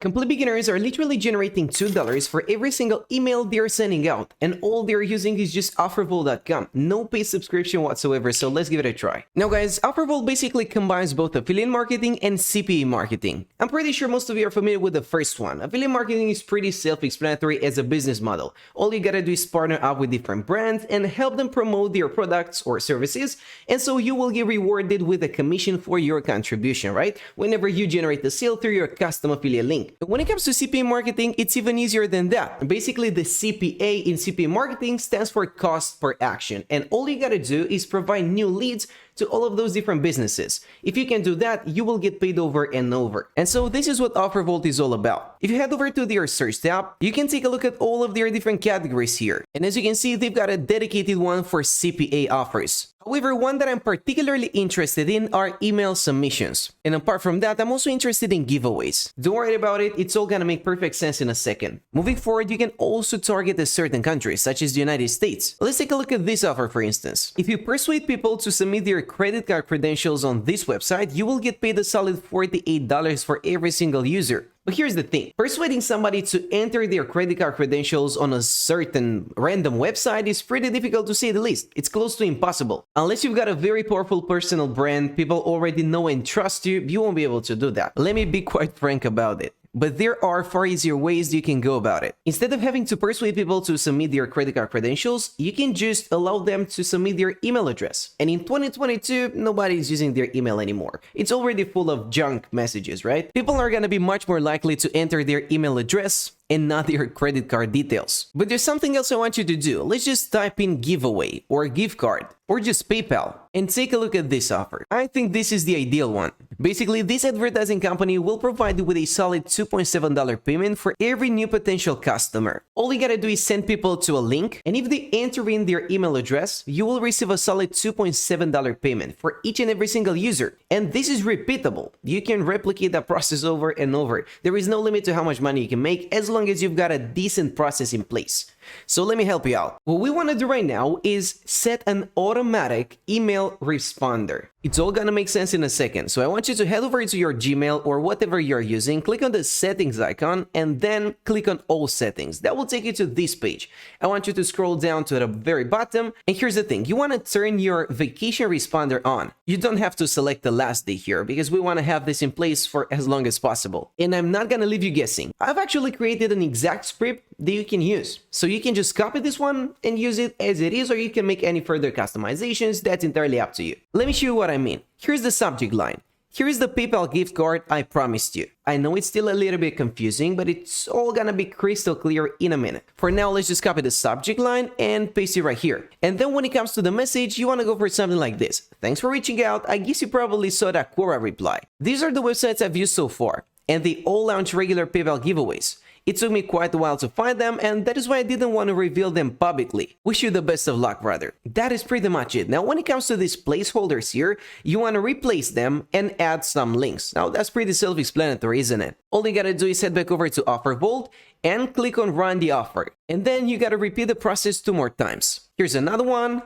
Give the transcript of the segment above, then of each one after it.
Complete beginners are literally generating $2 for every single email they're sending out, and all they're using is just Offervault.com. No paid subscription whatsoever, so let's give it a try. Now guys, Offervault basically combines both affiliate marketing and CPA marketing. I'm pretty sure most of you are familiar with the first one. Affiliate marketing is pretty self-explanatory as a business model. All you gotta do is partner up with different brands and help them promote their products or services, and so you will get rewarded with a commission for your contribution, right? Whenever you generate a sale through your custom affiliate link. When it comes to CPA marketing, it's even easier than that. Basically, the CPA in CPA marketing stands for cost per action, and all you gotta do is provide new leads to all of those different businesses. If you can do that, you will get paid over and over. And so this is what Offervault is all about. If you head over to their search tab, you can take a look at all of their different categories here. And as you can see, they've got a dedicated one for CPA offers. However, one that I'm particularly interested in are email submissions. And apart from that, I'm also interested in giveaways. Don't worry about it, it's all gonna make perfect sense in a second. Moving forward, you can also target a certain country, such as the United States. Let's take a look at this offer, for instance. If you persuade people to submit their credit card credentials on this website, you will get paid a solid $48 for every single user. But here's the thing, persuading somebody to enter their credit card credentials on a certain random website is pretty difficult to say the least. It's close to impossible. Unless you've got a very powerful personal brand, people already know and trust you, you won't be able to do that. Let me be quite frank about it. But there are far easier ways you can go about it. Instead of having to persuade people to submit their credit card credentials, you can just allow them to submit their email address. And in 2022, nobody's using their email anymore. It's already full of junk messages, right? People are gonna be much more likely to enter their email address and not their credit card details. But there's something else I want you to do. Let's just type in giveaway or gift card or just PayPal and take a look at this offer. I think this is the ideal one. Basically, this advertising company will provide you with a solid $2.7 payment for every new potential customer. All you gotta do is send people to a link, and if they enter in their email address, you will receive a solid $2.7 payment for each and every single user. And this is repeatable. You can replicate that process over and over. There is no limit to how much money you can make as long as you've got a decent process in place. So let me help you out. What we want to do right now is set an automatic email responder. It's all gonna make sense in a second. So I want you to head over to your Gmail or whatever you're using, click on the settings icon, and then click on all settings. That will take you to this page. I want you to scroll down to the very bottom. And here's the thing, you want to turn your vacation responder on. You don't have to select the last day here because we want to have this in place for as long as possible. And I'm not gonna leave you guessing. I've actually created an exact script that you can use. So you can just copy this one and use it as it is, or you can make any further customizations. That's entirely up to you. Let me show you what I mean. Here's the subject line. Here's the PayPal gift card I promised you. I know it's still a little bit confusing, but it's all gonna be crystal clear in a minute. For now, let's just copy the subject line and paste it right here. And then when it comes to the message, you wanna go for something like this. Thanks for reaching out. I guess you probably saw that Quora reply. These are the websites I've used so far, and they all launch regular PayPal giveaways. It took me quite a while to find them, and that is why I didn't want to reveal them publicly. Wish you the best of luck, brother. That is pretty much it. Now, when it comes to these placeholders here, you want to replace them and add some links. Now, that's pretty self-explanatory, isn't it? All you gotta do is head back over to Offervault and click on Run the Offer. And then you gotta repeat the process 2 more times. Here's another one.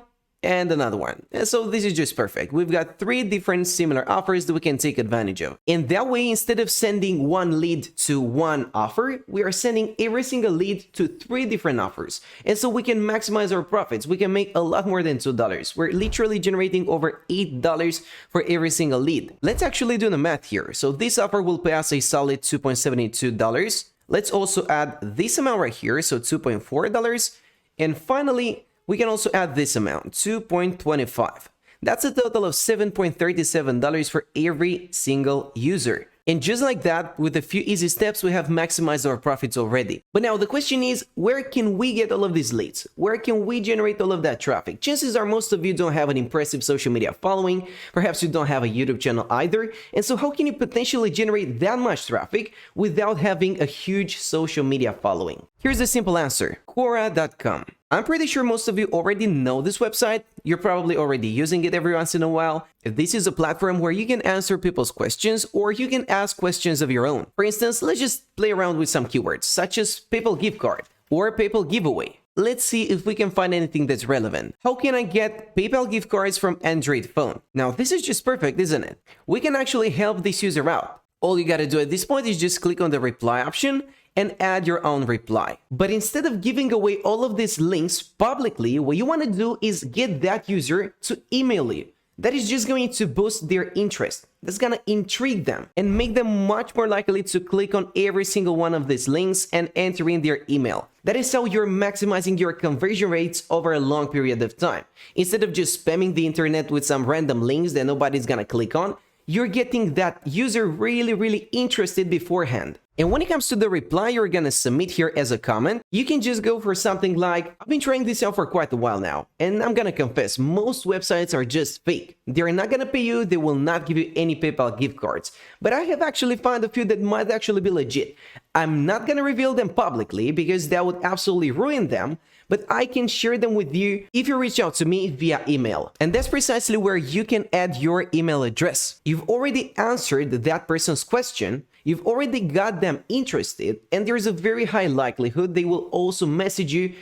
And another one. And so this is just perfect. We've got 3 different similar offers that we can take advantage of. And that way, instead of sending one lead to one offer, we are sending every single lead to 3 different offers. And so we can maximize our profits. We can make a lot more than $2. We're literally generating over $8 for every single lead. Let's actually do the math here. So this offer will pay us a solid $2.72. Let's also add this amount right here, so $2.4. And finally, we can also add this amount, $2.25. That's a total of $7.37 for every single user. And just like that, with a few easy steps, we have maximized our profits already. But now the question is, where can we get all of these leads? Where can we generate all of that traffic? Chances are most of you don't have an impressive social media following. Perhaps you don't have a YouTube channel either. And so how can you potentially generate that much traffic without having a huge social media following? Here's a simple answer, Quora.com. I'm pretty sure most of you already know this website. You're probably already using it every once in a while. This is a platform where you can answer people's questions, or you can ask questions of your own. For instance, let's just play around with some keywords, such as PayPal gift card or PayPal giveaway. Let's see if we can find anything that's relevant. How can I get PayPal gift cards from Android phone? Now, this is just perfect, isn't it? We can actually help this user out. All you gotta do at this point is just click on the reply option and add your own reply. But instead of giving away all of these links publicly, what you want to do is get that user to email you. That is just going to boost their interest. That's gonna intrigue them and make them much more likely to click on every single one of these links and enter in their email. That is how you're maximizing your conversion rates over a long period of time. Instead of just spamming the internet with some random links that nobody's gonna click on, you're getting that user really interested beforehand. And when it comes to the reply you're gonna submit here as a comment, you can just go for something like, I've been trying this out for quite a while now, and I'm gonna confess, most websites are just fake. They're not gonna pay you, they will not give you any PayPal gift cards. But I have actually found a few that might actually be legit. I'm not gonna reveal them publicly because that would absolutely ruin them, but I can share them with you if you reach out to me via email. And that's precisely where you can add your email address. You've already answered that person's question, you've already got them interested, and there's a very high likelihood they will also message you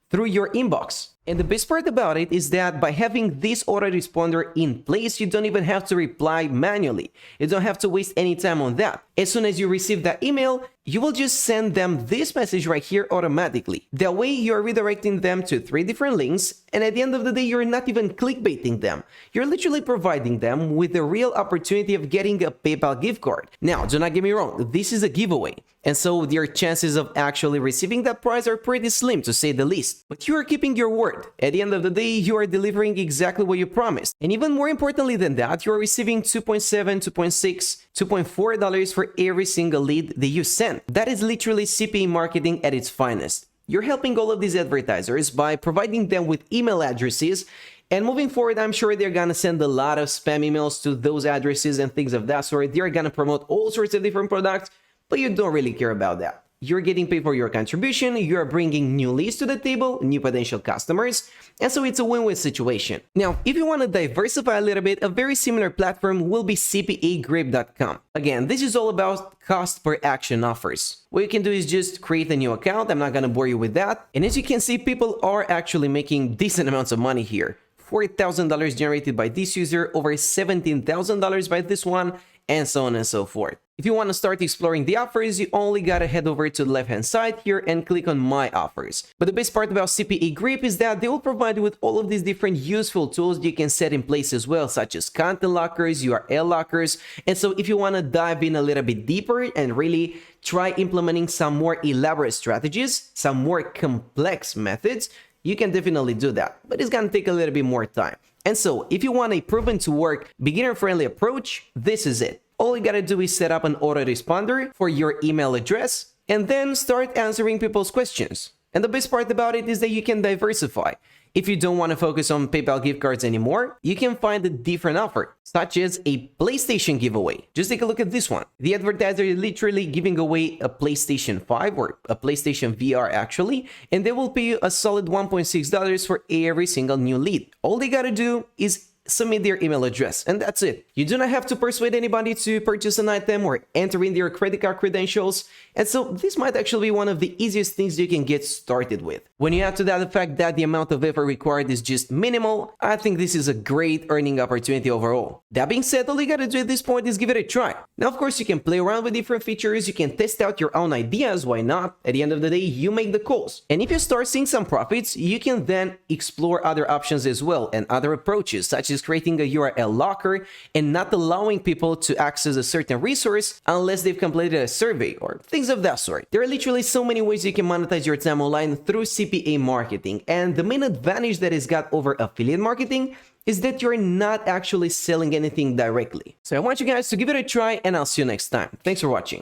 through your inbox. And the best part about it is that by having this autoresponder in place, you don't even have to reply manually. You don't have to waste any time on that. As soon as you receive that email, you will just send them this message right here automatically. That way, you're redirecting them to 3 different links, and at the end of the day, you're not even clickbaiting them. You're literally providing them with the real opportunity of getting a PayPal gift card. Now, do not get me wrong, this is a giveaway, and so your chances of actually receiving that prize are pretty slim, to say the least. But you are keeping your word. At the end of the day, you are delivering exactly what you promised. And even more importantly than that, you are receiving $2.7, $2.6, $2.4 for every single lead that you send. That is literally CPA marketing at its finest. You're helping all of these advertisers by providing them with email addresses, and moving forward, I'm sure they're gonna send a lot of spam emails to those addresses and things of that sort. They're gonna promote all sorts of different products, but you don't really care about that. You're getting paid for your contribution, you're bringing new leads to the table, new potential customers, and so it's a win-win situation. Now, if you want to diversify a little bit, a very similar platform will be cpagrip.com. Again, this is all about cost per action offers. What you can do is just create a new account. I'm not going to bore you with that. And as you can see, people are actually making decent amounts of money here. $4,000 generated by this user, over $17,000 by this one, and so on and so forth. If you want to start exploring the offers, you only gotta head over to the left-hand side here and click on My Offers. But the best part about CPA Grip is that they will provide you with all of these different useful tools you can set in place as well, such as content lockers, URL lockers. And so if you want to dive in a little bit deeper and really try implementing some more elaborate strategies, some more complex methods, you can definitely do that. But it's gonna take a little bit more time. And so if you want a proven to work, beginner-friendly approach, this is it. All you gotta do is set up an autoresponder for your email address and then start answering people's questions. And the best part about it is that you can diversify. If you don't want to focus on PayPal gift cards anymore, you can find a different offer, such as a PlayStation giveaway. Just take a look at this one. The advertiser is literally giving away a PlayStation 5 or a PlayStation VR actually, and they will pay you a solid $1.6 for every single new lead. All they gotta do is submit their email address, and that's it. You do not have to persuade anybody to purchase an item or enter in their credit card credentials, and so this might actually be one of the easiest things you can get started with. When you add to that the fact that the amount of effort required is just minimal, I think this is a great earning opportunity overall. That being said, all you gotta do at this point is give it a try. Now, of course, you can play around with different features, you can test out your own ideas, why not? At the end of the day, you make the calls. And if you start seeing some profits, you can then explore other options as well and other approaches, such as creating a URL locker and not allowing people to access a certain resource unless they've completed a survey or things of that sort. There are literally so many ways you can monetize your time online through CPA marketing, and the main advantage that it's got over affiliate marketing is that you're not actually selling anything directly. So I want you guys to give it a try, and I'll see you next time. Thanks for watching.